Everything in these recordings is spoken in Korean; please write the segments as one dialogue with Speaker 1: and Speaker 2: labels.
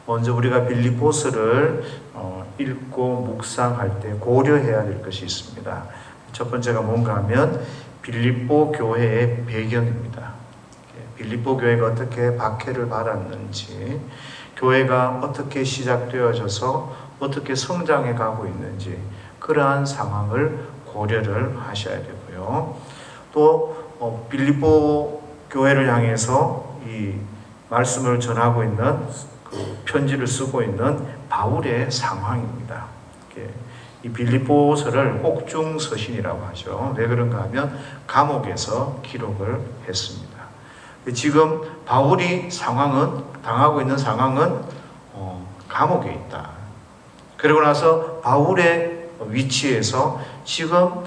Speaker 1: 먼저 우리가 빌립보서를 읽고 묵상할 때 고려해야 될 것이 있습니다. 첫 번째가 뭔가 하면 빌립보 교회의 배경입니다. 빌립보 교회가 어떻게 박해를 받았는지, 교회가 어떻게 시작되어져서 어떻게 성장해 가고 있는지, 그러한 상황을 고려를 하셔야 되고요. 또 빌립보 교회를 향해서 이 말씀을 전하고 있는 그 편지를 쓰고 있는 바울의 상황입니다. 이 빌립보서를 옥중서신이라고 하죠. 왜 그런가 하면 감옥에서 기록을 했습니다. 지금 바울이 당하고 있는 상황은 감옥에 있다. 그리고 나서 바울의 위치에서 지금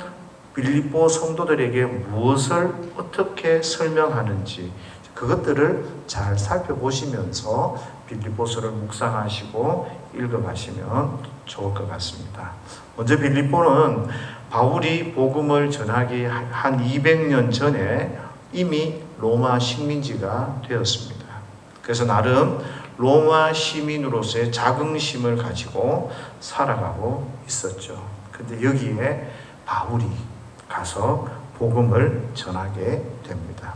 Speaker 1: 빌립보 성도들에게 무엇을 어떻게 설명하는지 그것들을 잘 살펴보시면서 빌립보서를 묵상하시고 읽어가시면 좋을 것 같습니다. 먼저 빌립보는 바울이 복음을 전하기 한 200년 전에 이미 로마 식민지가 되었습니다. 그래서 나름 로마 시민으로서의 자긍심을 가지고 살아가고 있었죠. 근데 여기에 바울이 가서 복음을 전하게 됩니다.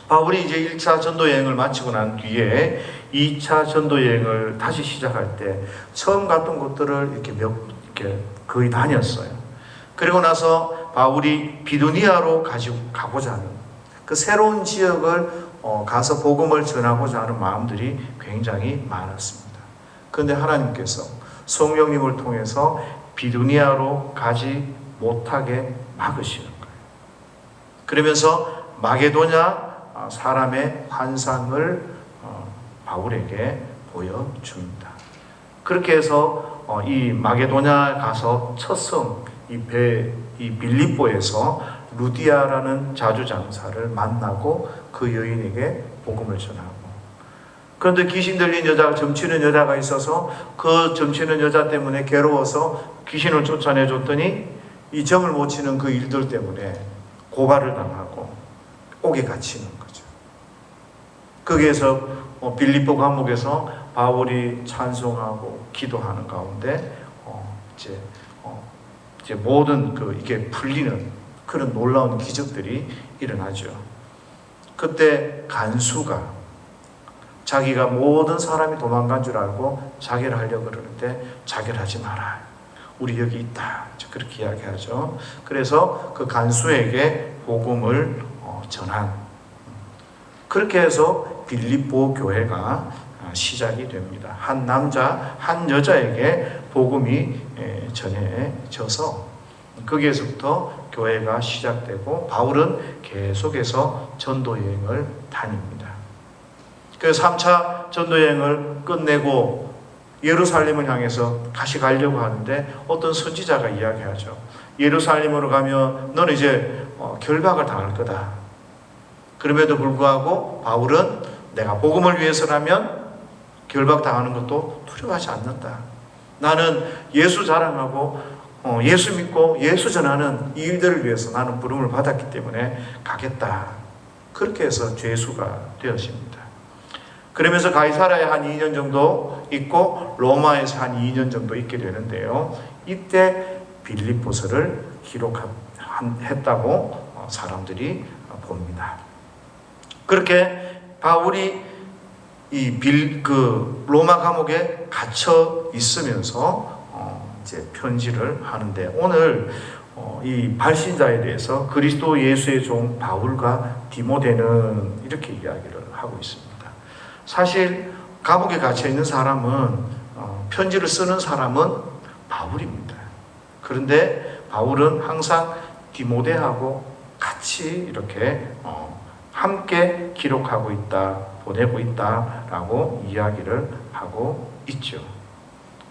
Speaker 1: 바울이 이제 1차 전도 여행을 마치고 난 뒤에 2차 전도 여행을 다시 시작할 때 처음 갔던 곳들을 이렇게 거의 다녔어요. 그리고 나서 바울이 비두니아로 가고자 하는 그 새로운 지역을 가서 복음을 전하고자 하는 마음들이 굉장히 많았습니다. 그런데 하나님께서 성령님을 통해서 비두니아로 가지 못하게 막으시는 거예요. 그러면서 마게도냐 사람의 환상을 바울에게 보여줍니다. 그렇게 해서 이 마게도냐 가서 첫 성, 이 빌립보에서 루디아라는 자주장사를 만나고 그 여인에게 복음을 전하고, 그런데 귀신 들린 여자가 점치는 여자가 있어서 그 점치는 여자 때문에 괴로워서 귀신을 쫓아내줬더니 이 점을 못 치는 그 일들 때문에 고발을 당하고 옥에 갇히는 거죠. 거기에서 빌립보 감옥에서 바울이 찬송하고 기도하는 가운데 이제 모든 이게 풀리는 그런 놀라운 기적들이 일어나죠. 그때 간수가 자기가 모든 사람이 도망간 줄 알고 자결을 하려고 그러는데 자결하지 마라. 우리 여기 있다. 그렇게 이야기하죠. 그래서 그 간수에게 복음을 전한, 그렇게 해서 빌립보 교회가 시작이 됩니다. 한 남자, 한 여자에게 복음이 전해져서 거기에서부터 교회가 시작되고 바울은 계속해서 전도여행을 다닙니다. 그래서 3차 전도여행을 끝내고 예루살렘을 향해서 다시 가려고 하는데 어떤 선지자가 이야기하죠. 예루살렘으로 가면 너는 이제 결박을 당할 거다. 그럼에도 불구하고 바울은 내가 복음을 위해서라면 결박당하는 것도 두려워하지 않는다. 나는 예수 자랑하고 예수 믿고 예수 전하는 이 일들을 위해서 나는 부름을 받았기 때문에 가겠다. 그렇게 해서 죄수가 되었습니다. 그러면서 가이사라에 한 2년 정도 있고 로마에서 한 2년 정도 있게 되는데요. 이때 빌립보서를 기록했다고 사람들이 봅니다. 그렇게 바울이 로마 감옥에 갇혀 있으면서 이제 편지를 하는데, 오늘 이 발신자에 대해서 그리스도 예수의 종 바울과 디모데는 이렇게 이야기를 하고 있습니다. 사실 감옥에 갇혀 있는 사람은 편지를 쓰는 사람은 바울입니다. 그런데 바울은 항상 디모데하고 같이 이렇게 함께 기록하고 있다, 보내고 있다라고 이야기를 하고 있죠.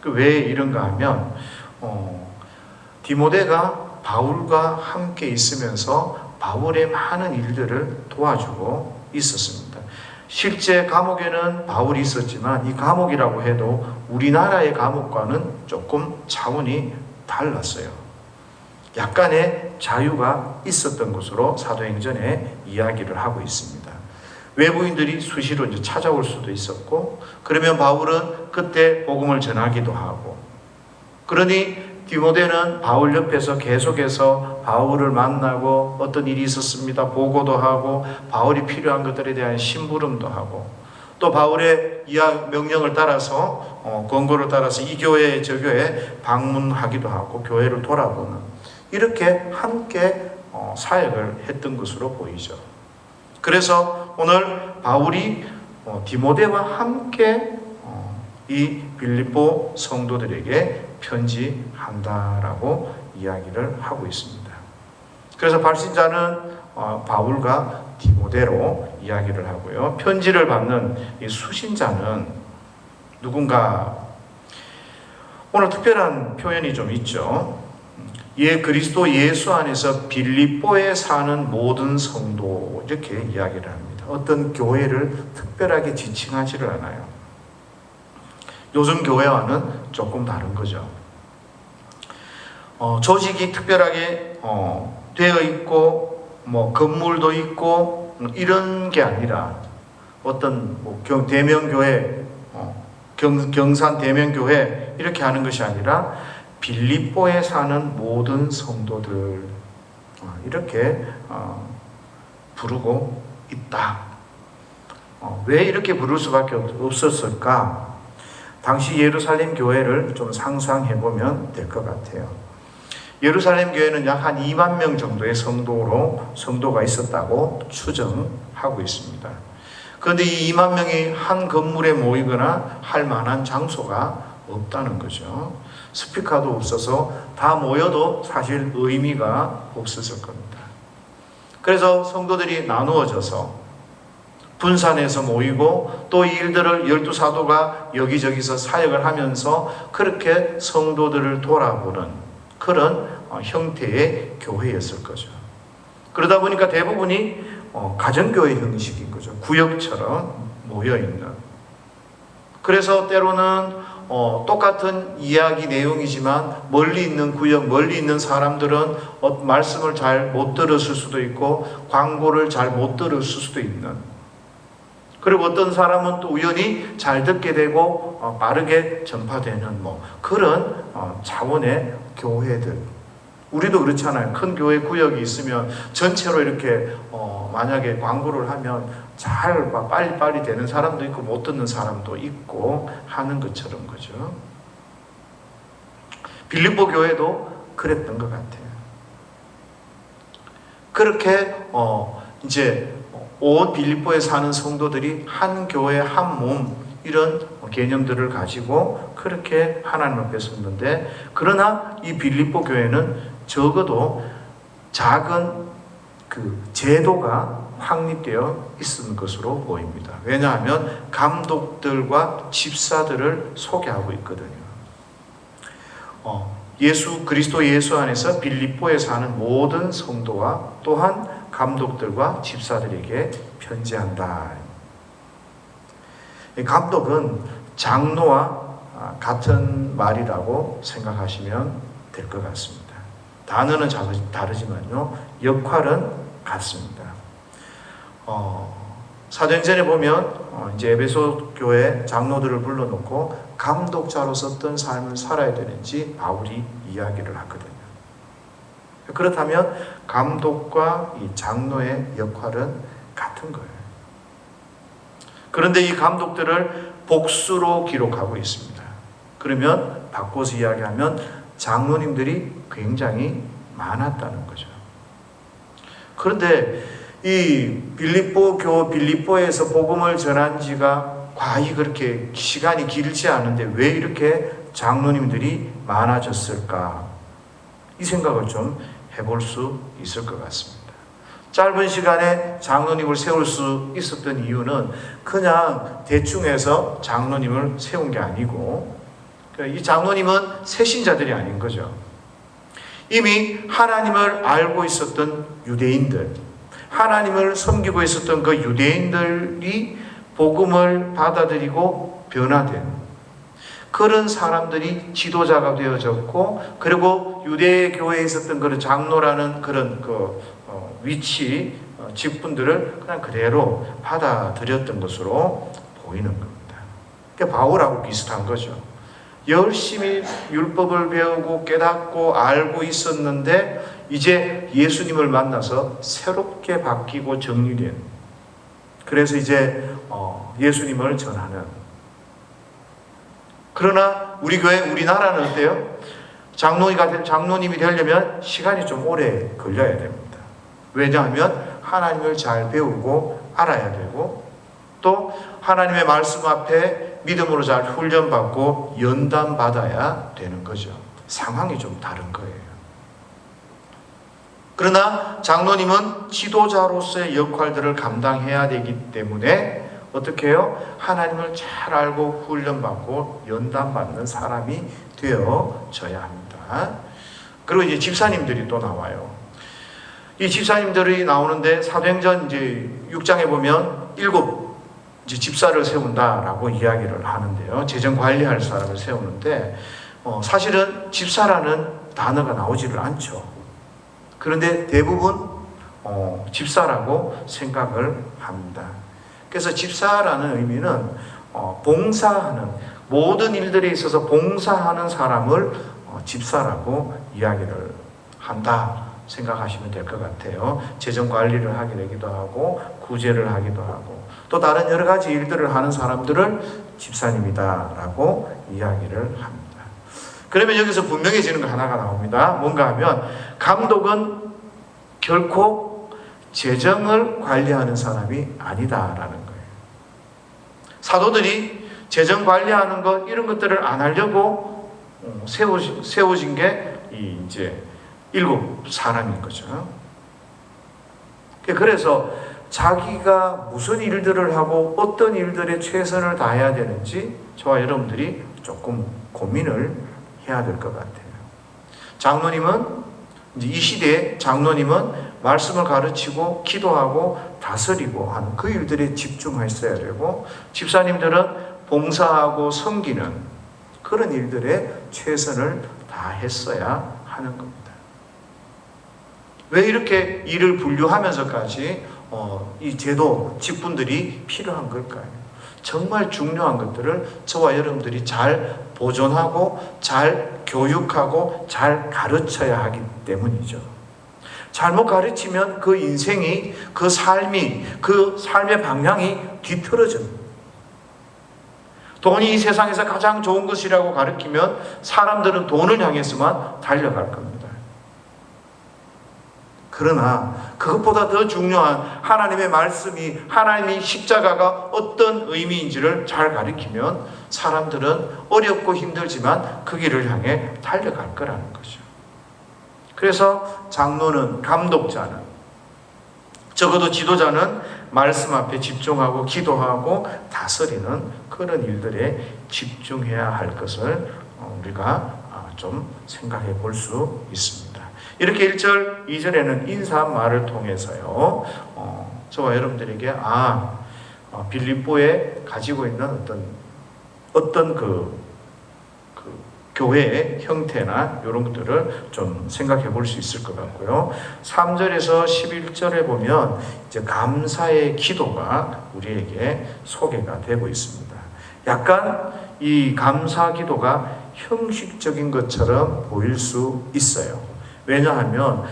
Speaker 1: 왜 이런가 하면 디모데가 바울과 함께 있으면서 바울의 많은 일들을 도와주고 있었습니다. 실제 감옥에는 바울이 있었지만 이 감옥이라고 해도 우리나라의 감옥과는 조금 차원이 달랐어요. 약간의 자유가 있었던 것으로 사도행전에 이야기를 하고 있습니다. 외부인들이 수시로 이제 찾아올 수도 있었고, 그러면 바울은 그때 복음을 전하기도 하고, 그러니 디모데는 바울 옆에서 계속해서 바울을 만나고 어떤 일이 있었습니다 보고도 하고, 바울이 필요한 것들에 대한 심부름도 하고, 또 바울의 명령을 따라서 권고를 따라서 이 교회 저 교회 방문하기도 하고 교회를 돌아보는, 이렇게 함께 사역을 했던 것으로 보이죠. 그래서 오늘 바울이 디모데와 함께 이 빌립보 성도들에게 편지한다라고 이야기를 하고 있습니다. 그래서 발신자는 바울과 디모데로 이야기를 하고요. 편지를 받는 이 수신자는 누군가? 오늘 특별한 표현이 좀 있죠. 그리스도 예수 안에서 빌립보에 사는 모든 성도, 이렇게 이야기를 합니다. 어떤 교회를 특별하게 지칭하지를 않아요. 요즘 교회와는 조금 다른 거죠. 조직이 특별하게 되어 있고 건물도 있고 이런 게 아니라, 어떤 대명교회, 경산 대명교회 이렇게 하는 것이 아니라 빌립보에 사는 모든 성도들, 이렇게 부르고 있다. 왜 이렇게 부를 수밖에 없었을까? 당시 예루살렘 교회를 좀 상상해 보면 될 것 같아요. 예루살렘 교회는 약 한 2만 명 정도의 성도가 있었다고 추정하고 있습니다. 그런데 이 2만 명이 한 건물에 모이거나 할 만한 장소가 없다는 거죠. 스피커도 없어서 다 모여도 사실 의미가 없었을 겁니다. 그래서 성도들이 나누어져서 분산해서 모이고, 또 이 일들을 12사도가 여기저기서 사역을 하면서 그렇게 성도들을 돌아보는 그런 형태의 교회였을 거죠. 그러다 보니까 대부분이 가정교회 형식인 거죠. 구역처럼 모여있는. 그래서 때로는 똑같은 이야기 내용이지만 멀리 있는 구역, 멀리 있는 사람들은 말씀을 잘 못 들었을 수도 있고 광고를 잘 못 들었을 수도 있는, 그리고 어떤 사람은 또 우연히 잘 듣게 되고 빠르게 전파되는 그런 차원의 교회들. 우리도 그렇잖아요. 큰 교회 구역이 있으면 전체로 이렇게 만약에 광고를 하면 잘 빨리빨리 되는 사람도 있고 못 듣는 사람도 있고 하는 것처럼 거죠. 빌립보 교회도 그랬던 것 같아요. 그렇게 이제 온 빌립보에 사는 성도들이 한 교회 한 몸, 이런 개념들을 가지고 그렇게 하나님 앞에 섰는데, 그러나 이 빌립보 교회는 적어도 작은 그 제도가 확립되어 있는 것으로 보입니다. 왜냐하면 감독들과 집사들을 소개하고 있거든요. 그리스도 예수 안에서 빌립보에 사는 모든 성도와 또한 감독들과 집사들에게 편지한다. 감독은 장로와 같은 말이라고 생각하시면 될 것 같습니다. 단어는 다르지만요, 역할은 같습니다. 사도행전에 보면 이제 에베소 교회 장로들을 불러놓고 감독자로서 어떤 삶을 살아야 되는지 바울이 이야기를 하거든요. 그렇다면 감독과 이 장로의 역할은 같은 거예요. 그런데 이 감독들을 복수로 기록하고 있습니다. 그러면 바꿔서 이야기하면 장로님들이 굉장히 많았다는 거죠. 그런데 이 빌립보에서 복음을 전한 지가 과히 그렇게 시간이 길지 않은데 왜 이렇게 장로님들이 많아졌을까? 이 생각을 좀 해볼 수 있을 것 같습니다. 짧은 시간에 장로님을 세울 수 있었던 이유는 그냥 대충 해서 장로님을 세운 게 아니고, 이 장로님은 새신자들이 아닌 거죠. 이미 하나님을 알고 있었던 유대인들, 하나님을 섬기고 있었던 그 유대인들이 복음을 받아들이고 변화된 그런 사람들이 지도자가 되어졌고, 그리고 유대 교회에 있었던 그런 장로라는 그런 위치, 직분들을 그냥 그대로 받아들였던 것으로 보이는 겁니다. 그러니까 바울하고 비슷한 거죠. 열심히 율법을 배우고 깨닫고 알고 있었는데 이제 예수님을 만나서 새롭게 바뀌고 정리된, 그래서 이제 예수님을 전하는. 그러나 우리 교회, 우리나라는 어때요? 장로님이 되려면 시간이 좀 오래 걸려야 됩니다. 왜냐하면 하나님을 잘 배우고 알아야 되고, 또 하나님의 말씀 앞에 믿음으로 잘 훈련받고 연단받아야 되는 거죠. 상황이 좀 다른 거예요. 그러나 장로님은 지도자로서의 역할들을 감당해야 되기 때문에 어떻게 해요? 하나님을 잘 알고 훈련받고 연단받는 사람이 되어져야 합니다. 그리고 이제 집사님들이 또 나와요. 이 집사님들이 나오는데 사도행전 이제 6장에 보면 7 이제 집사를 세운다라고 이야기를 하는데요. 재정 관리할 사람을 세우는데 사실은 집사라는 단어가 나오지를 않죠. 그런데 대부분 집사라고 생각을 합니다. 그래서 집사라는 의미는 봉사하는, 모든 일들에 있어서 봉사하는 사람을 집사라고 이야기를 한다 생각하시면 될 것 같아요. 재정 관리를 하게 되기도 하고 구제를 하기도 하고 또 다른 여러 가지 일들을 하는 사람들을 집사님이다라고 이야기를 합니다. 그러면 여기서 분명해지는 거 하나가 나옵니다. 뭔가 하면 감독은 결코 재정을 관리하는 사람이 아니다라는 거예요. 사도들이 재정 관리하는 것 이런 것들을 안 하려고 세워진 게 이제 7 사람인 거죠. 그래서 자기가 무슨 일들을 하고 어떤 일들에 최선을 다해야 되는지 저와 여러분들이 조금 고민을 해야 될 것 같아요. 장로님은 이제 이 시대에 장로님은 말씀을 가르치고 기도하고 다스리고 하는 그 일들에 집중했어야 되고, 집사님들은 봉사하고 섬기는 그런 일들에 최선을 다했어야 하는 겁니다. 왜 이렇게 일을 분류하면서까지 이 제도, 직분들이 필요한 걸까요? 정말 중요한 것들을 저와 여러분들이 잘 보존하고 잘 교육하고 잘 가르쳐야 하기 때문이죠. 잘못 가르치면 그 인생이, 그 삶의 방향이 뒤틀어집니다. 돈이 이 세상에서 가장 좋은 것이라고 가르치면 사람들은 돈을 향해서만 달려갈 겁니다. 그러나 그것보다 더 중요한 하나님의 말씀이, 하나님의 십자가가 어떤 의미인지를 잘 가르치면 사람들은 어렵고 힘들지만 그 길을 향해 달려갈 거라는 거죠. 그래서 장로는, 감독자는, 적어도 지도자는 말씀 앞에 집중하고 기도하고 다스리는 그런 일들에 집중해야 할 것을 우리가 좀 생각해 볼 수 있습니다. 이렇게 1절, 2절에는 인사말을 통해서요, 저와 여러분들에게 빌립보에 가지고 있는 어떤 그 교회의 형태나 이런 것들을 좀 생각해 볼 수 있을 것 같고요. 3절에서 11절에 보면 이제 감사의 기도가 우리에게 소개가 되고 있습니다. 약간 이 감사 기도가 형식적인 것처럼 보일 수 있어요. 왜냐하면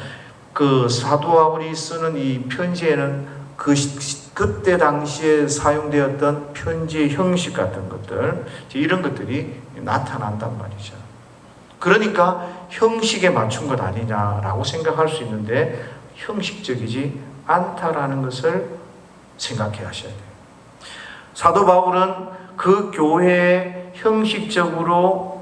Speaker 1: 그 사도 바울이 쓰는 이 편지에는 그때 당시에 사용되었던 편지의 형식 같은 것들, 이런 것들이 나타난단 말이죠. 그러니까 형식에 맞춘 것 아니냐라고 생각할 수 있는데 형식적이지 않다라는 것을 생각해 하셔야 돼요. 사도 바울은 그 교회에 형식적으로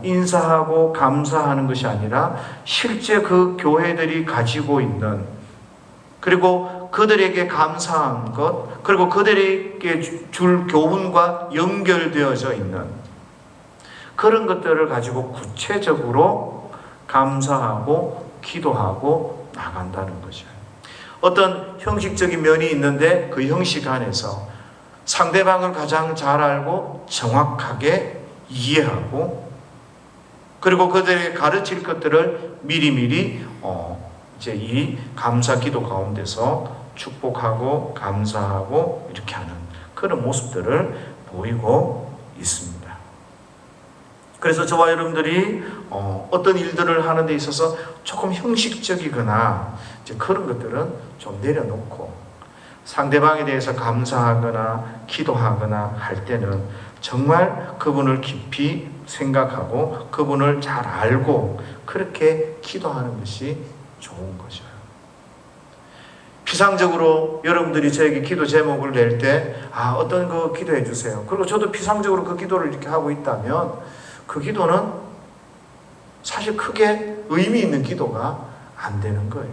Speaker 1: 인사하고 감사하는 것이 아니라 실제 그 교회들이 가지고 있는, 그리고 그들에게 감사한 것, 그리고 그들에게 줄 교훈과 연결되어져 있는 그런 것들을 가지고 구체적으로 감사하고 기도하고 나간다는 거죠. 어떤 형식적인 면이 있는데 그 형식 안에서 상대방을 가장 잘 알고 정확하게 이해하고, 그리고 그들에게 가르칠 것들을 미리미리 이제 이 감사 기도 가운데서 축복하고 감사하고 이렇게 하는 그런 모습들을 보이고 있습니다. 그래서 저와 여러분들이 어떤 일들을 하는 데 있어서 조금 형식적이거나 이제 그런 것들은 좀 내려놓고 상대방에 대해서 감사하거나 기도하거나 할 때는 정말 그분을 깊이 생각하고 그분을 잘 알고 그렇게 기도하는 것이 좋은 거죠. 피상적으로 여러분들이 저에게 기도 제목을 낼 때 어떤 거 기도해 주세요. 그리고 저도 피상적으로 그 기도를 이렇게 하고 있다면 그 기도는 사실 크게 의미 있는 기도가 안 되는 거예요.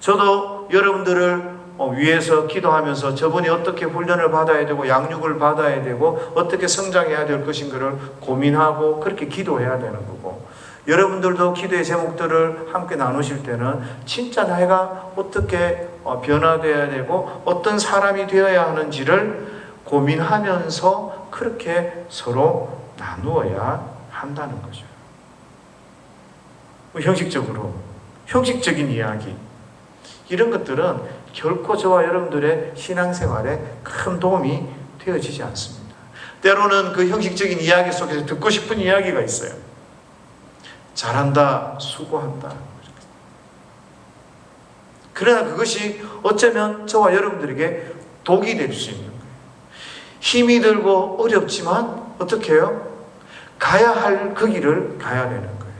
Speaker 1: 저도 여러분들을 위해서 기도하면서 저분이 어떻게 훈련을 받아야 되고 양육을 받아야 되고 어떻게 성장해야 될 것인가를 고민하고 그렇게 기도해야 되는 거고, 여러분들도 기도의 제목들을 함께 나누실 때는 진짜 내가 어떻게 변화되어야 되고 어떤 사람이 되어야 하는지를 고민하면서 그렇게 서로 나누어야 한다는 거죠. 형식적인 이야기, 이런 것들은 결코 저와 여러분들의 신앙생활에 큰 도움이 되어지지 않습니다. 때로는 그 형식적인 이야기 속에서 듣고 싶은 이야기가 있어요. 잘한다, 수고한다. 그러나 그것이 어쩌면 저와 여러분들에게 독이 될 수 있는 거예요. 힘이 들고 어렵지만 어떻게 해요? 가야 할 그 길을 가야 되는 거예요.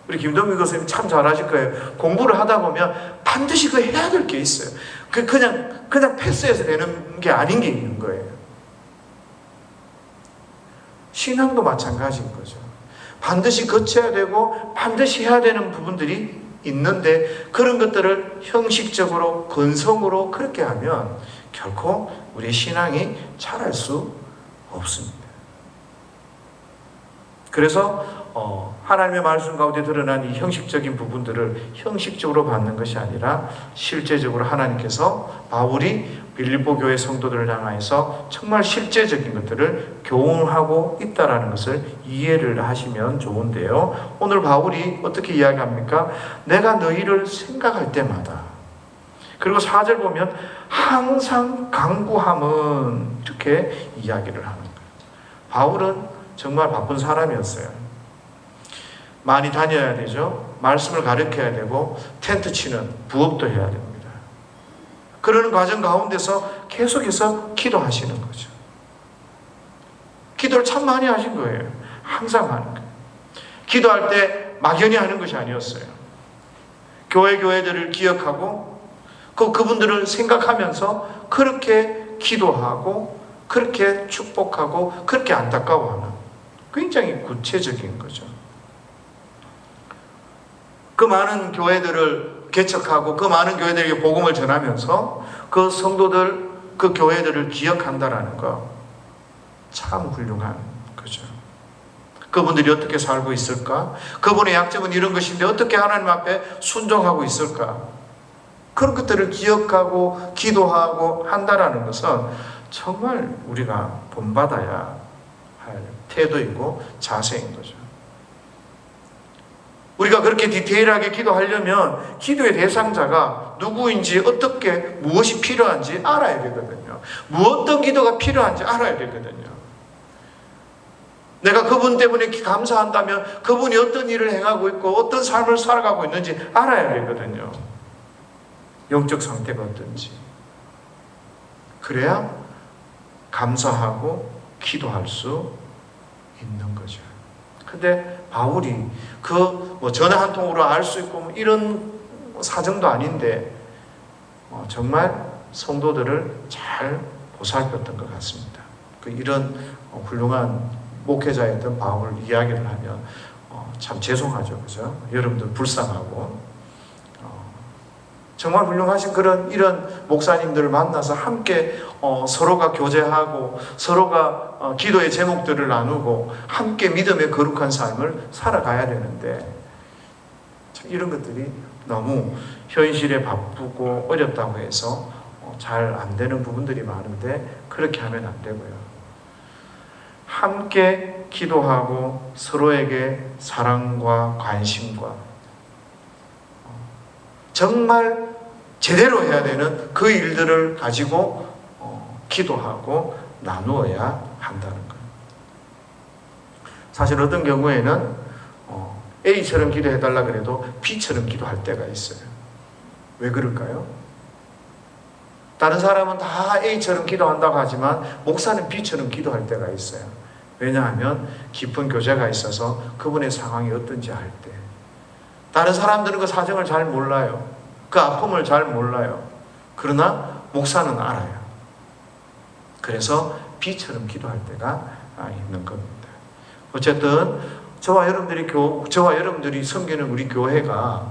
Speaker 1: 우리 김동민 교수님 참 잘하실 거예요. 공부를 하다 보면 반드시 그 해야 될 게 있어요. 그냥 패스해서 되는 게 아닌 게 있는 거예요. 신앙도 마찬가지인 거죠. 반드시 거쳐야 되고 반드시 해야 되는 부분들이 있는데 그런 것들을 형식적으로 건성으로 그렇게 하면 결코 우리 신앙이 자랄 수 없습니다. 그래서 하나님의 말씀 가운데 드러난 이 형식적인 부분들을 형식적으로 받는 것이 아니라 실제적으로 하나님께서 바울이 빌립보 교회 성도들을 향해서 정말 실제적인 것들을 교훈하고 있다는 것을 이해를 하시면 좋은데요. 오늘 바울이 어떻게 이야기합니까? 내가 너희를 생각할 때마다, 그리고 4절 보면 항상 간구함은 이렇게 이야기를 하는 거예요. 바울은 정말 바쁜 사람이었어요. 많이 다녀야 되죠. 말씀을 가르쳐야 되고 텐트 치는 부업도 해야 됩니다. 그러는 과정 가운데서 계속해서 기도하시는 거죠. 기도를 참 많이 하신 거예요. 항상 하는 거예요. 기도할 때 막연히 하는 것이 아니었어요. 교회들을 기억하고 그분들을 생각하면서 그렇게 기도하고 그렇게 축복하고 그렇게 안타까워하는, 굉장히 구체적인 거죠. 그 많은 교회들을 개척하고 그 많은 교회들에게 복음을 전하면서 그 성도들, 그 교회들을 기억한다라는 거 참 훌륭한 거죠. 그분들이 어떻게 살고 있을까? 그분의 약점은 이런 것인데 어떻게 하나님 앞에 순종하고 있을까? 그런 것들을 기억하고 기도하고 한다라는 것은 정말 우리가 본받아야 할 태도이고 자세인 거죠. 우리가 그렇게 디테일하게 기도하려면 기도의 대상자가 누구인지, 어떻게, 무엇이 필요한지 알아야 되거든요. 어떤 기도가 필요한지 알아야 되거든요. 내가 그분 때문에 감사한다면 그분이 어떤 일을 행하고 있고 어떤 삶을 살아가고 있는지 알아야 되거든요. 영적 상태가 어떤지. 그래야 감사하고 기도할 수 있는 거죠. 근데 바울이 전화 한 통으로 알 수 있고 이런 사정도 아닌데 정말 성도들을 잘 보살폈던 것 같습니다. 이런 훌륭한 목회자였던 바울 이야기를 하면 참 죄송하죠, 그죠? 여러분들 불쌍하고 정말 훌륭하신 이런 목사님들을 만나서 함께 서로가 교제하고 서로가 기도의 제목들을 나누고 함께 믿음의 거룩한 삶을 살아가야 되는데 이런 것들이 너무 현실에 바쁘고 어렵다고 해서 잘 안 되는 부분들이 많은데 그렇게 하면 안 되고요. 함께 기도하고 서로에게 사랑과 관심과 정말 제대로 해야 되는 그 일들을 가지고 기도하고 나누어야 한다는 거예요. 사실 어떤 경우에는 A처럼 기도해달라 그래도 B처럼 기도할 때가 있어요. 왜 그럴까요? 다른 사람은 다 A처럼 기도한다고 하지만 목사는 B처럼 기도할 때가 있어요. 왜냐하면 깊은 교제가 있어서 그분의 상황이 어떤지 알 때. 다른 사람들은 그 사정을 잘 몰라요. 그 아픔을 잘 몰라요. 그러나 목사는 알아요. 그래서 B처럼 기도할 때가 있는 겁니다. 어쨌든 저와 여러분들이 섬기는 우리 교회가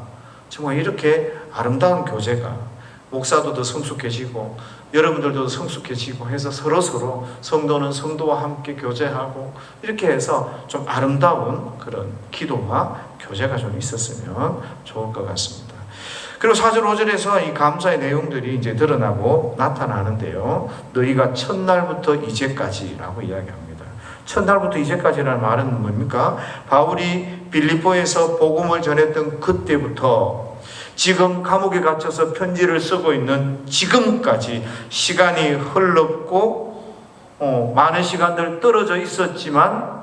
Speaker 1: 정말 이렇게 아름다운 교제가, 목사도 더 성숙해지고 여러분들도 더 성숙해지고 해서 서로 성도는 성도와 함께 교제하고 이렇게 해서 좀 아름다운 그런 기도와 교제가 좀 있었으면 좋을 것 같습니다. 그리고 4절 5절에서 이 감사의 내용들이 이제 드러나고 나타나는데요. 너희가 첫날부터 이제까지라고 이야기합니다. 첫날부터 이제까지라는 말은 뭡니까? 바울이 빌립보에서 복음을 전했던 그때부터 지금 감옥에 갇혀서 편지를 쓰고 있는 지금까지 시간이 흘렀고 많은 시간들 떨어져 있었지만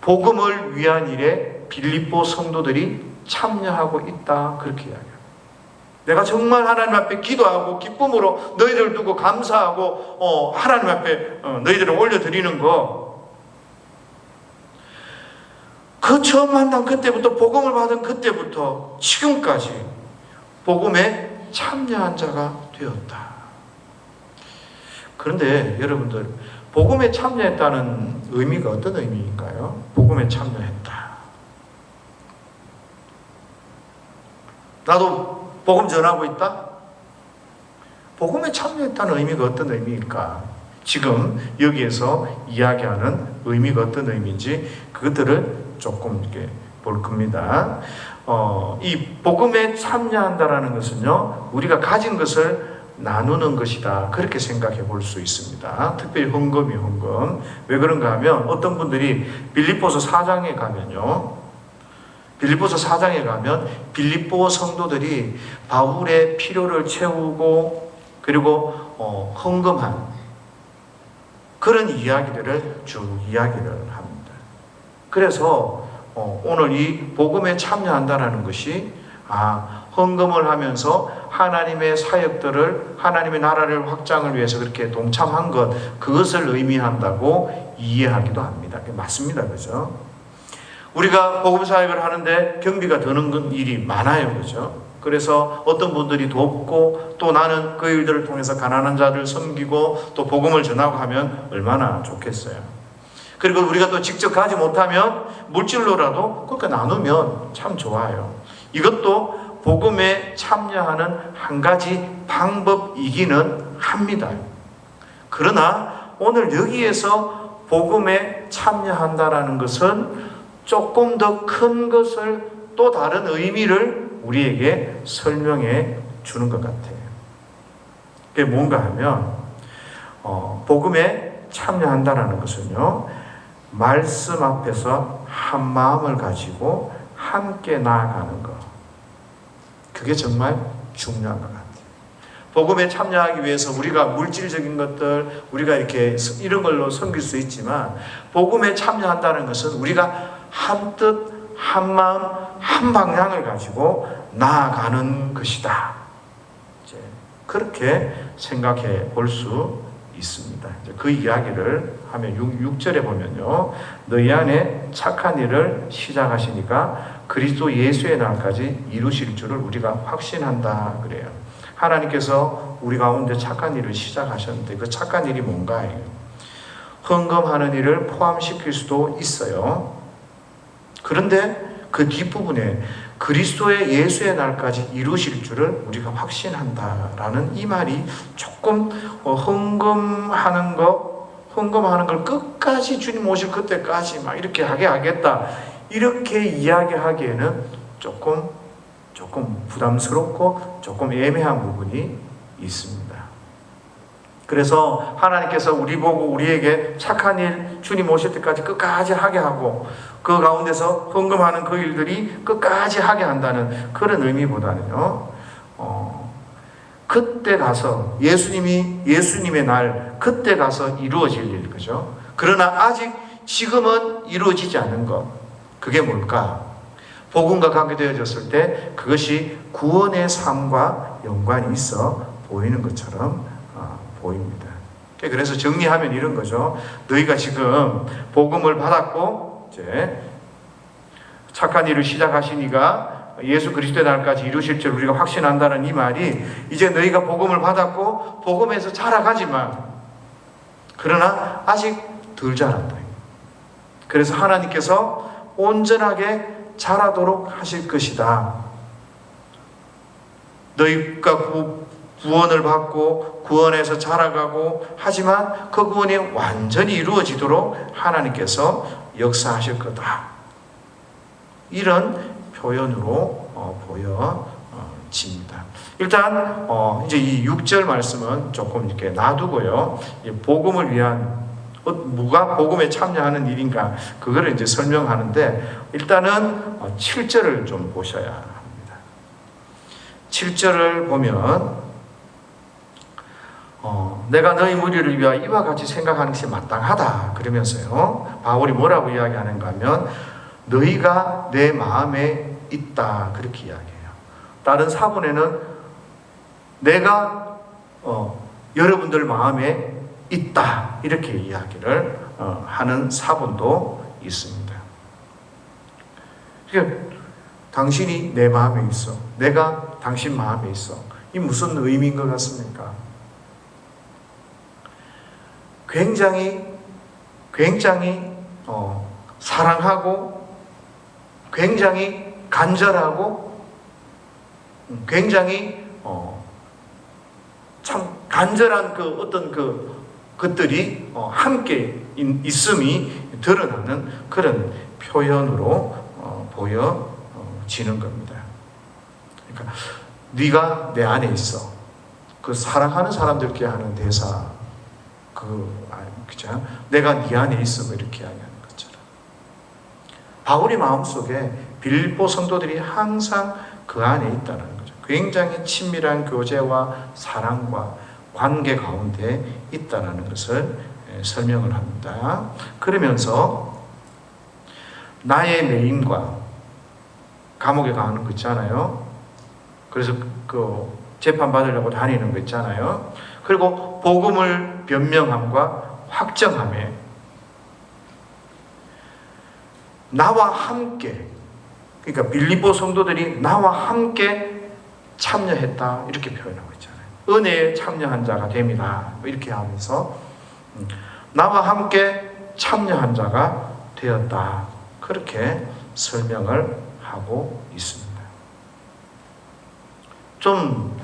Speaker 1: 복음을 위한 일에 빌립보 성도들이 참여하고 있다, 그렇게 이야기합니다. 내가 정말 하나님 앞에 기도하고 기쁨으로 너희들 두고 감사하고 하나님 앞에 너희들을 올려드리는 거, 그 처음 만난 그때부터, 복음을 받은 그때부터 지금까지 복음에 참여한 자가 되었다. 그런데 여러분들, 복음에 참여했다는 의미가 어떤 의미인가요? 복음에 참여했다. 나도 복음 전하고 있다? 복음에 참여했다는 의미가 어떤 의미일까? 지금 여기에서 이야기하는 의미가 어떤 의미인지 그것들을 조금 이렇게 볼 겁니다. 이 복음에 참여한다라는 것은요, 우리가 가진 것을 나누는 것이다, 그렇게 생각해 볼 수 있습니다. 특별히 헌금이 헌금. 왜 그런가 하면 어떤 분들이 빌립보서 4장에 가면요, 빌립보서 4장에 가면 빌립보 성도들이 바울의 필요를 채우고 그리고 헌금한 그런 이야기들을 쭉 이야기를 합니다. 그래서 오늘 이 복음에 참여한다는 것이 헌금을 하면서 하나님의 사역들을, 하나님의 나라를 확장을 위해서 그렇게 동참한 것, 그것을 의미한다고 이해하기도 합니다. 맞습니다. 그죠? 우리가 복음 사역을 하는데 경비가 드는 일이 많아요. 그죠? 그래서 어떤 분들이 돕고 또 나는 그 일들을 통해서 가난한 자를 섬기고 또 복음을 전하고 하면 얼마나 좋겠어요. 그리고 우리가 또 직접 가지 못하면 물질로라도 그렇게 나누면 참 좋아요. 이것도 복음에 참여하는 한 가지 방법이기는 합니다. 그러나 오늘 여기에서 복음에 참여한다라는 것은 조금 더 큰 것을, 또 다른 의미를 우리에게 설명해 주는 것 같아요. 그게 뭔가 하면 복음에 참여한다는 것은요, 말씀 앞에서 한 마음을 가지고 함께 나아가는 것, 그게 정말 중요한 것 같아요. 복음에 참여하기 위해서 우리가 물질적인 것들, 우리가 이렇게 이런 걸로 섬길 수 있지만, 복음에 참여한다는 것은 우리가 한 뜻, 한 마음, 한 방향을 가지고 나아가는 것이다. 이제 그렇게 생각해 볼 수 있습니다. 이제 그 이야기를 하면 6절에 보면요, 너희 안에 착한 일을 시작하시니까 그리스도 예수의 날까지 이루실 줄을 우리가 확신한다 그래요. 하나님께서 우리 가운데 착한 일을 시작하셨는데 그 착한 일이 뭔가요? 헌금하는 일을 포함시킬 수도 있어요. 그런데 그 뒷부분에 그리스도의 예수의 날까지 이루실 줄을 우리가 확신한다라는 이 말이 조금 헌금하는 걸 끝까지 주님 오실 그때까지 막 이렇게 하게 하겠다, 이렇게 이야기하기에는 조금 부담스럽고 조금 애매한 부분이 있습니다. 그래서 하나님께서 우리 보고 우리에게 착한 일 주님 오실 때까지 끝까지 하게 하고 그 가운데서 헌금하는 그 일들이 끝까지 하게 한다는 그런 의미보다는요, 그때 가서 예수님의 날 그때 가서 이루어질 일 거죠. 그러나 아직 지금은 이루어지지 않은 것, 그게 뭘까? 복음과 관계되어졌을 때 그것이 구원의 삶과 연관이 있어 보이는 것처럼 보입니다. 그래서 정리하면 이런 거죠. 너희가 지금 복음을 받았고 이제 착한 일을 시작하시니가 예수 그리스도의 날까지 이루실 줄 우리가 확신한다는 이 말이, 이제 너희가 복음을 받았고 복음에서 자라가지만 그러나 아직 덜 자란다. 그래서 하나님께서 온전하게 자라도록 하실 것이다. 너희가 구원을 받고 구원에서 자라가고 하지만 그 구원이 완전히 이루어지도록 하나님께서 역사하실 거다. 이런 표현으로 보여집니다. 일단 이제 이 6절 말씀은 조금 이렇게 놔두고요. 복음을 위한 누가 복음에 참여하는 일인가 그거를 이제 설명하는데, 일단은 7절을 좀 보셔야 합니다. 7절을 보면 내가 너희 무리를 위하여 이와 같이 생각하는 것이 마땅하다 그러면서요, 바울이 뭐라고 이야기하는가 하면 너희가 내 마음에 있다 그렇게 이야기해요. 다른 사본에는 내가 여러분들 마음에 있다 이렇게 이야기를 하는 사본도 있습니다. 그러니까 당신이 내 마음에 있어, 내가 당신 마음에 있어, 이 무슨 의미인 것 같습니까? 굉장히 사랑하고 굉장히 간절하고 굉장히 참 간절한 그 어떤 것들이 함께 있음이 드러나는 그런 표현으로 보여지는 겁니다. 그러니까 네가 내 안에 있어. 그 사랑하는 사람들께 하는 대사, 그죠? 내가 네 안에 있어 이렇게 이야기하는 것처럼 바울의 마음속에 빌립보 성도들이 항상 그 안에 있다는 거죠. 굉장히 친밀한 교제와 사랑과 관계 가운데 있다는 것을 설명을 합니다. 그러면서 나의 매임과 감옥에 가는 거 있잖아요. 그래서 그 재판 받으려고 다니는 거 있잖아요. 그리고 복음을 변명함과 확정함에 나와 함께, 그러니까 빌립보 성도들이 나와 함께 참여했다 이렇게 표현하고 있잖아요. 은혜에 참여한 자가 됩니다. 이렇게 하면서 나와 함께 참여한 자가 되었다 그렇게 설명을 하고 있습니다. 좀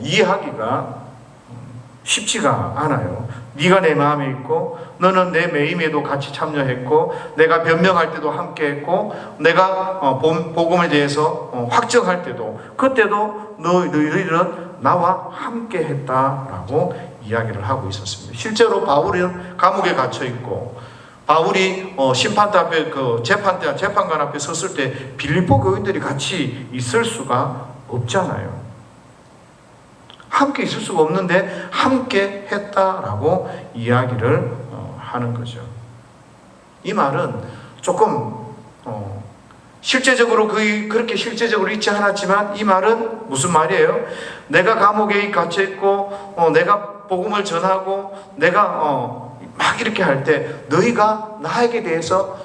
Speaker 1: 이해하기가 쉽지가 않아요. 네가 내 마음에 있고 너는 내 매임에도 같이 참여했고 내가 변명할 때도 함께 했고 내가 복음에 대해서 확정할 때도 그때도 너희들은 나와 함께 했다라고 이야기를 하고 있었습니다. 실제로 바울은 감옥에 갇혀 있고 바울이 심판대 앞에 재판관 앞에 섰을 때 빌립보 교인들이 같이 있을 수가 없잖아요. 함께 있을 수가 없는데 함께 했다라고 이야기를 하는 거죠. 이 말은 조금 실제적으로 그렇게 실제적으로 있지 않았지만 이 말은 무슨 말이에요? 내가 감옥에 갇혀 있고 내가 복음을 전하고 내가 막 이렇게 할 때 너희가 나에게 대해서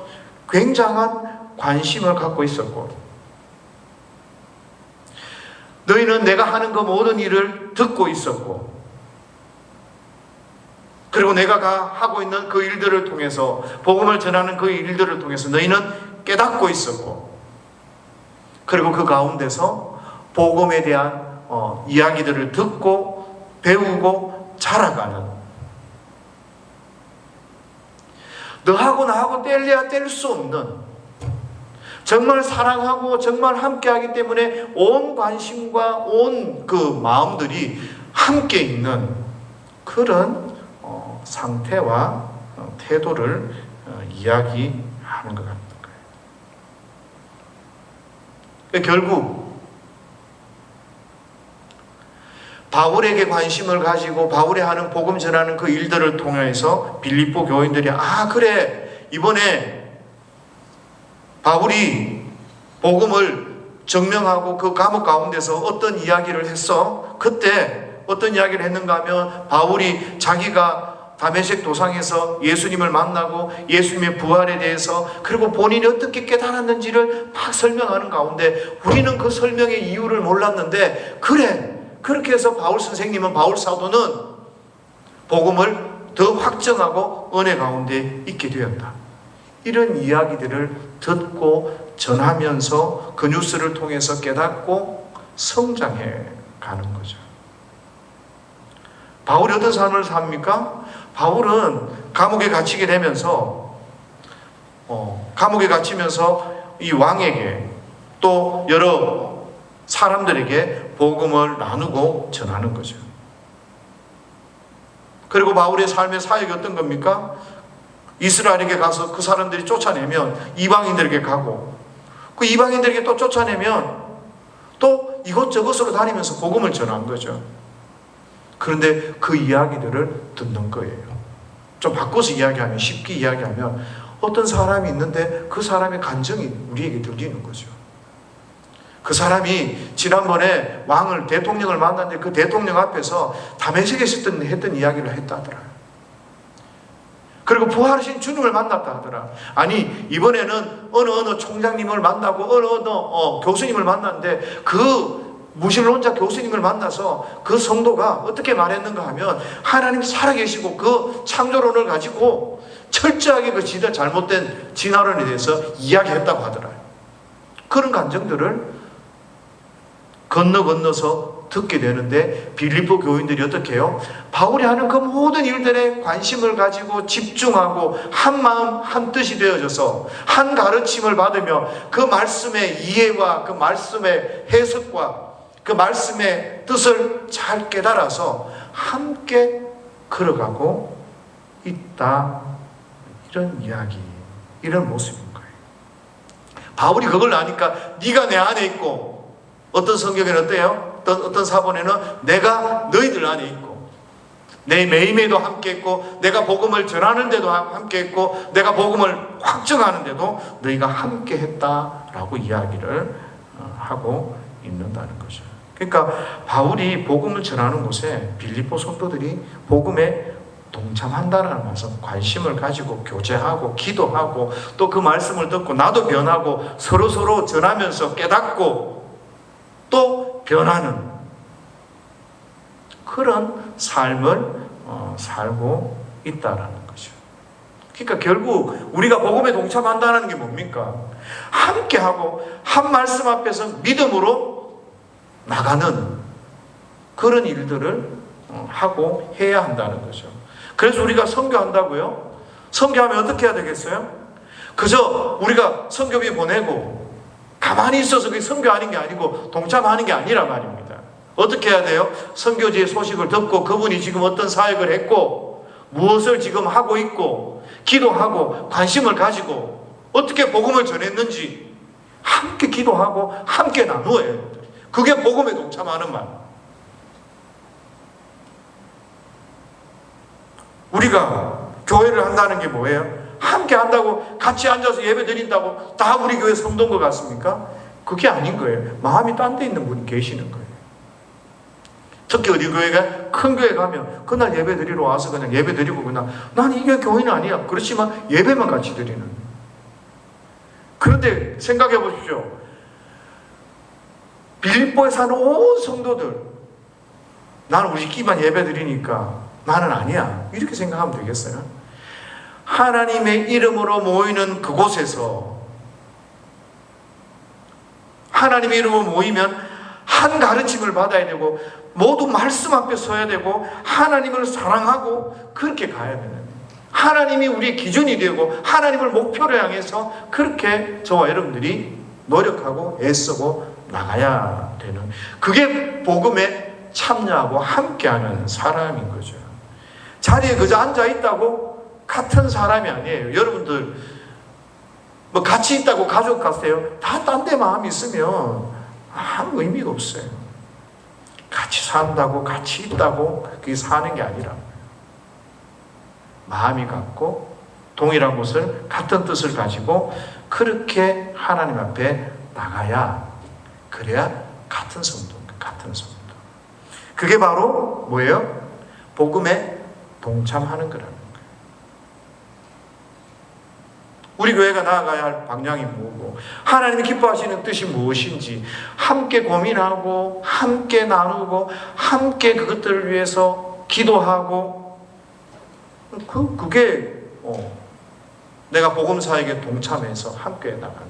Speaker 1: 굉장한 관심을 갖고 있었고 너희는 내가 하는 그 모든 일을 듣고 있었고 그리고 내가 하고 있는 그 일들을 통해서 복음을 전하는 그 일들을 통해서 너희는 깨닫고 있었고 그리고 그 가운데서 복음에 대한 이야기들을 듣고 배우고 자라가는 너하고 나하고 뗄래야 뗄 수 없는 정말 사랑하고 정말 함께하기 때문에 온 관심과 온 그 마음들이 함께 있는 그런 상태와 태도를 이야기하는 것 같은 거예요. 결국 바울에게 관심을 가지고 바울이 하는 복음 전하는 그 일들을 통해서 빌립보 교인들이 그래, 이번에 바울이 복음을 증명하고 그 감옥 가운데서 어떤 이야기를 했어? 그때 어떤 이야기를 했는가 하면 바울이 자기가 다메섹 도상에서 예수님을 만나고 예수님의 부활에 대해서 그리고 본인이 어떻게 깨달았는지를 막 설명하는 가운데 우리는 그 설명의 이유를 몰랐는데 그래, 그렇게 해서 바울 선생님은, 바울 사도는 복음을 더 확정하고 은혜 가운데 있게 되었다. 이런 이야기들을 듣고 전하면서 그 뉴스를 통해서 깨닫고 성장해 가는 거죠. 바울이 어떤 삶을 삽니까? 바울은 감옥에 갇히게 되면서 감옥에 갇히면서 이 왕에게 또 여러 사람들에게 복음을 나누고 전하는 거죠. 그리고 바울의 삶의 사역이 어떤 겁니까? 이스라엘에게 가서 그 사람들이 쫓아내면 이방인들에게 가고 그 이방인들에게 또 쫓아내면 또 이곳저곳으로 다니면서 복음을 전한 거죠. 그런데 그 이야기들을 듣는 거예요. 좀 바꿔서 이야기하면, 쉽게 이야기하면 어떤 사람이 있는데 그 사람의 감정이 우리에게 들리는 거죠. 그 사람이 지난번에 대통령을 만났는데 그 대통령 앞에서 다메섹에서 했던 이야기를 했다더라. 그리고 부활하신 주님을 만났다 하더라. 아니, 이번에는 어느 총장님을 만나고 어느 교수님을 만났는데 그 무신론자 교수님을 만나서 그 성도가 어떻게 말했는가 하면 하나님 살아계시고 그 창조론을 가지고 철저하게 그 잘못된 진화론에 대해서 이야기했다고 하더라. 그런 감정들을 건너서 듣게 되는데 빌립보 교인들이 어떻게 해요? 바울이 하는 그 모든 일들에 관심을 가지고 집중하고 한 마음 한 뜻이 되어져서 한 가르침을 받으며 그 말씀의 이해와 그 말씀의 해석과 그 말씀의 뜻을 잘 깨달아서 함께 걸어가고 있다. 이런 이야기, 이런 모습인 거예요. 바울이 그걸 아니까 네가 내 안에 있고, 어떤 성경에는 어때요? 어떤 사본에는 내가 너희들 안에 있고, 내 매임에도 함께 있고, 내가 복음을 전하는 데도 함께 있고, 내가 복음을 확증하는 데도 너희가 함께 했다라고 이야기를 하고 있는다는 거죠. 그러니까 바울이 복음을 전하는 곳에 빌립보 성도들이 복음에 동참한다는 말씀, 관심을 가지고 교제하고 기도하고 또 그 말씀을 듣고 나도 변하고 서로 전하면서 깨닫고 또 변하는 그런 삶을 살고 있다라는 거죠. 그러니까 결국 우리가 복음에 동참한다는 게 뭡니까? 함께하고 한 말씀 앞에서 믿음으로 나가는 그런 일들을 하고 해야 한다는 거죠. 그래서 우리가 선교한다고요? 선교하면 어떻게 해야 되겠어요? 그저 우리가 선교비 보내고 가만히 있어서 그게 선교하는 게 아니고 동참하는 게 아니라 말입니다. 어떻게 해야 돼요? 선교지의 소식을 듣고 그분이 지금 어떤 사역을 했고 무엇을 지금 하고 있고 기도하고 관심을 가지고 어떻게 복음을 전했는지 함께 기도하고 함께 나누어야 해요. 그게 복음에 동참하는 말. 우리가 교회를 한다는 게 뭐예요? 함께 한다고 같이 앉아서 예배 드린다고 다 우리 교회 성도인 것 같습니까? 그게 아닌 거예요. 마음이 딴 데 있는 분이 계시는 거예요. 특히 어디 교회가 큰 교회 가면 그날 예배 드리러 와서 그냥 예배 드리고 그냥 난 이게 교회는 아니야. 그렇지만 예배만 같이 드리는. 그런데 생각해 보십시오. 빌립보에 사는 온 성도들, 나는 우리끼리만 예배 드리니까 나는 아니야, 이렇게 생각하면 되겠어요? 하나님의 이름으로 모이는 그곳에서 하나님의 이름으로 모이면 한 가르침을 받아야 되고 모두 말씀 앞에 서야 되고 하나님을 사랑하고 그렇게 가야 되는, 하나님이 우리의 기준이 되고 하나님을 목표로 향해서 그렇게 저와 여러분들이 노력하고 애쓰고 나가야 되는, 그게 복음에 참여하고 함께하는 사람인 거죠. 자리에 그저 앉아있다고 같은 사람이 아니에요. 여러분들 뭐 같이 있다고 가족 같아요? 다 딴 데 마음이 있으면 아무 의미가 없어요. 같이 산다고, 같이 있다고 그게 사는 게 아니라 마음이 같고 동일한 것을, 같은 뜻을 가지고 그렇게 하나님 앞에 나가야, 그래야 같은 성도. 그게 바로 뭐예요? 복음에 동참하는 거라는 거예요. 우리 교회가 나아가야 할 방향이 뭐고, 하나님이 기뻐하시는 뜻이 무엇인지 함께 고민하고, 함께 나누고, 함께 그것들을 위해서 기도하고, 그게 내가 복음사에게 동참해서 함께 나가는.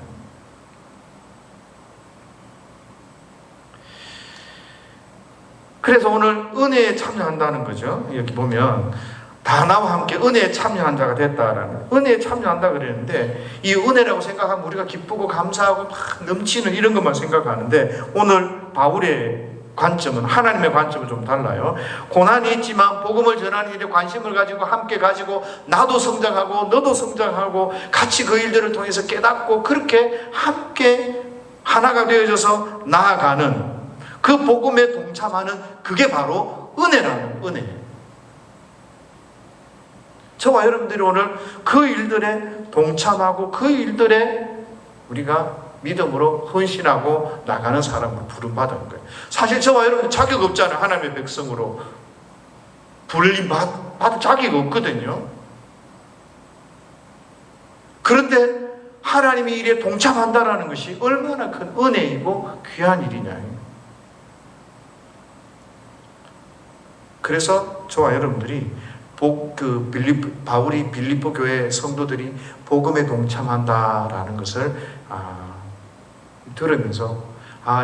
Speaker 1: 그래서 오늘 은혜에 참여한다는 거죠. 여기 보면 다 나와 함께 은혜에 참여한 자가 됐다라는, 은혜에 참여한다 그랬는데, 이 은혜라고 생각하면 우리가 기쁘고 감사하고 막 넘치는 이런 것만 생각하는데, 오늘 바울의 관점은, 하나님의 관점은 좀 달라요. 고난이 있지만 복음을 전하는 일에 관심을 가지고 함께 가지고, 나도 성장하고 너도 성장하고 같이 그 일들을 통해서 깨닫고, 그렇게 함께 하나가 되어져서 나아가는, 그 복음에 동참하는, 그게 바로 은혜라는, 은혜. 저와 여러분들이 오늘 그 일들에 동참하고 그 일들에 우리가 믿음으로 헌신하고 나가는 사람으로 부름받은 거예요. 사실 저와 여러분 자격 없잖아요. 하나님의 백성으로 불림 받을 자격이 없거든요. 그런데 하나님이 일에 동참한다는 것이 얼마나 큰 은혜이고 귀한 일이냐. 그래서 저와 여러분들이 바울이 빌립보 교회 성도들이 복음에 동참한다라는 것을 들으면서,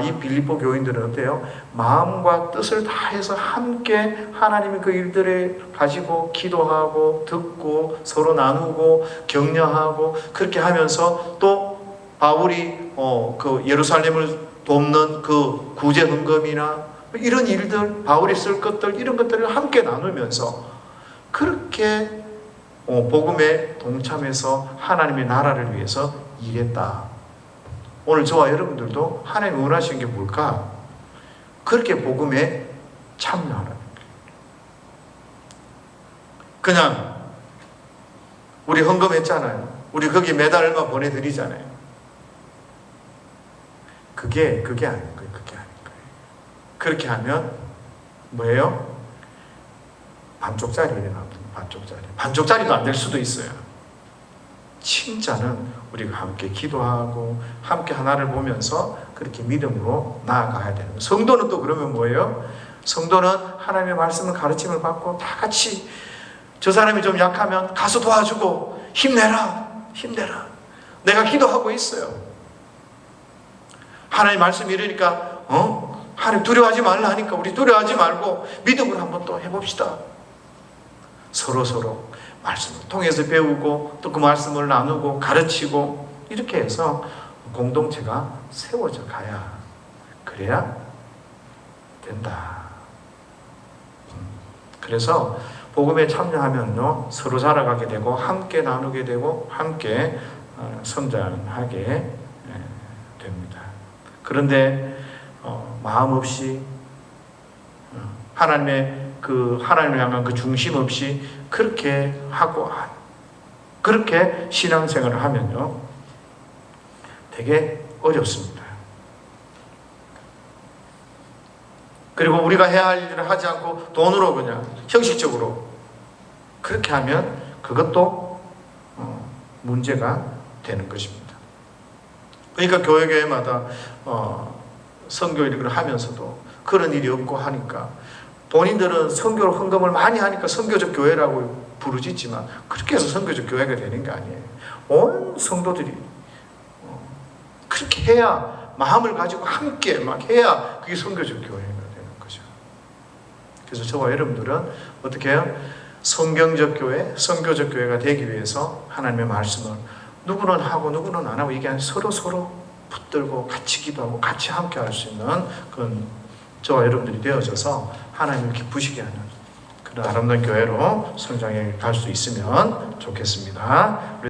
Speaker 1: 이 빌립보 교인들은 어때요? 마음과 뜻을 다해서 함께 하나님의 그 일들을 가지고 기도하고 듣고 서로 나누고 격려하고, 그렇게 하면서 또 바울이 그 예루살렘을 돕는 그 구제 헌금이나 이런 일들, 바울이 쓸 것들, 이런 것들을 함께 나누면서 그렇게 복음에 동참해서 하나님의 나라를 위해서 일했다. 오늘 저와 여러분들도 하나님이 원하시는 게 뭘까? 그렇게 복음에 참여하라는 거예요. 그냥 우리 헌금했잖아요. 우리 거기 매달 얼마 보내드리잖아요. 그게 아닌 거예요. 그게 아닌 거예요. 그렇게 하면 뭐예요? 반쪽짜리 일어납니다. 반쪽짜리도 안 될 수도 있어요. 진짜는 우리가 함께 기도하고 함께 하나를 보면서 그렇게 믿음으로 나아가야 되는 거예요. 성도는 또 그러면 뭐예요? 성도는 하나님의 말씀을, 가르침을 받고 다 같이, 저 사람이 좀 약하면 가서 도와주고, 힘내라. 내가 기도하고 있어요. 하나님 말씀이 이러니까 하나님 두려워하지 말라 하니까 우리 두려워하지 말고 믿음으로 한번 또 해봅시다. 서로 말씀을 통해서 배우고, 또 그 말씀을 나누고 가르치고, 이렇게 해서 공동체가 세워져 가야, 그래야 된다. 그래서 복음에 참여하면요, 서로 자라가게 되고 함께 나누게 되고 함께 성장하게 됩니다. 그런데 마음 없이, 하나님을 향한 그 중심 없이 그렇게 하고, 그렇게 신앙생활을 하면요, 되게 어렵습니다. 그리고 우리가 해야 할 일을 하지 않고 돈으로 그냥 형식적으로 그렇게 하면 그것도 문제가 되는 것입니다. 그러니까 교회마다 선교 일을 하면서도 그런 일이 없고 하니까, 본인들은 선교로 헌금을 많이 하니까 선교적 교회라고 부르짖지만 그렇게 해서 선교적 교회가 되는 게 아니에요. 온 성도들이 그렇게 해야, 마음을 가지고 함께 막 해야 그게 선교적 교회가 되는 거죠. 그래서 저와 여러분들은 어떻게 해요? 성경적 교회, 선교적 교회가 되기 위해서 하나님의 말씀을 누구는 하고 누구는 안 하고, 이게 아니라 서로 붙들고 같이 기도하고 같이 함께 할 수 있는 그런 저와 여러분들이 되어져서 하나님을 기쁘시게 하는 그런 아름다운 교회로 성장해 갈 수 있으면 좋겠습니다.